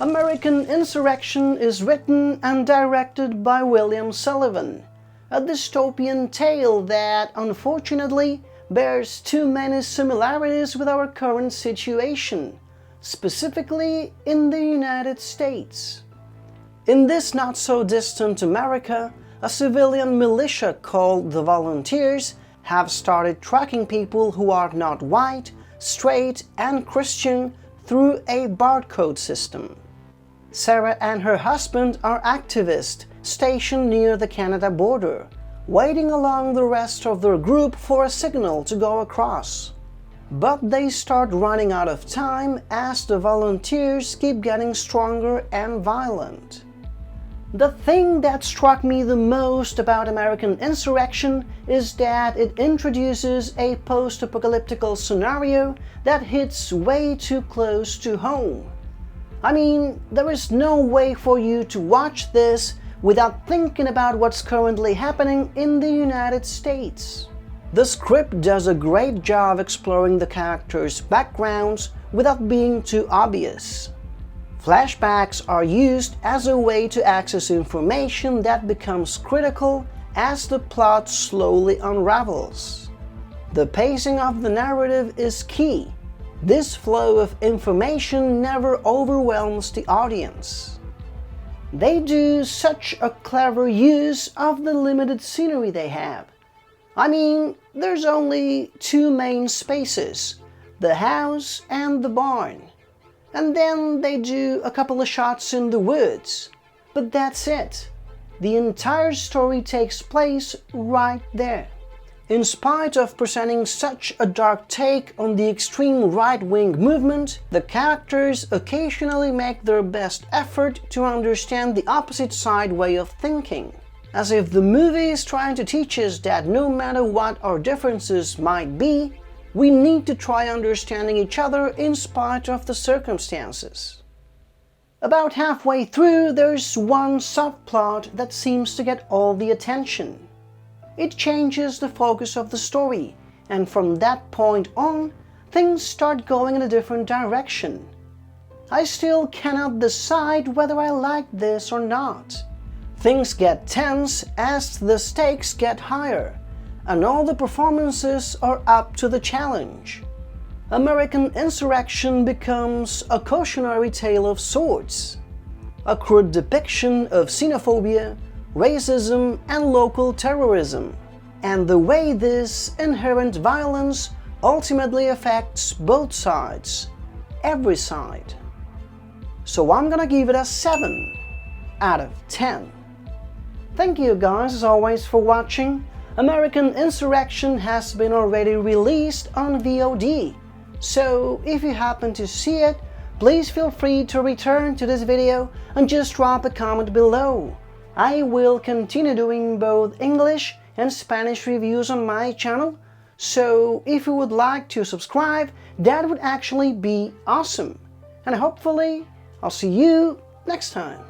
American Insurrection is written and directed by William Sullivan, a dystopian tale that, unfortunately, bears too many similarities with our current situation, specifically in the United States. In this not-so-distant America, a civilian militia called the Volunteers have started tracking people who are not white, straight, and Christian through a barcode system. Sarah and her husband are activists stationed near the Canada border, waiting along the rest of their group for a signal to go across. But they start running out of time as the Volunteers keep getting stronger and violent. The thing that struck me the most about American Insurrection is that it introduces a post-apocalyptic scenario that hits way too close to home. I mean, there is no way for you to watch this without thinking about what's currently happening in the United States. The script does a great job exploring the characters' backgrounds without being too obvious. Flashbacks are used as a way to access information that becomes critical as the plot slowly unravels. The pacing of the narrative is key. This flow of information never overwhelms the audience. They do such a clever use of the limited scenery they have. I mean, there's only two main spaces, the house and the barn. And then they do a couple of shots in the woods. But that's it. The entire story takes place right there. In spite of presenting such a dark take on the extreme right-wing movement, the characters occasionally make their best effort to understand the opposite side way of thinking. As if the movie is trying to teach us that no matter what our differences might be, we need to try understanding each other in spite of the circumstances. About halfway through, there's one subplot that seems to get all the attention. It changes the focus of the story, and from that point on, things start going in a different direction. I still cannot decide whether I like this or not. Things get tense as the stakes get higher, and all the performances are up to the challenge. American Insurrection becomes a cautionary tale of sorts, a crude depiction of xenophobia, racism, and local terrorism, and the way this inherent violence ultimately affects both sides, every side. So I'm gonna give it a 7 out of 10. Thank you guys as always for watching. American Insurrection has been already released on VOD, so if you happen to see it, please feel free to return to this video and just drop a comment below. I will continue doing both English and Spanish reviews on my channel, so if you would like to subscribe, that would actually be awesome. And hopefully, I'll see you next time.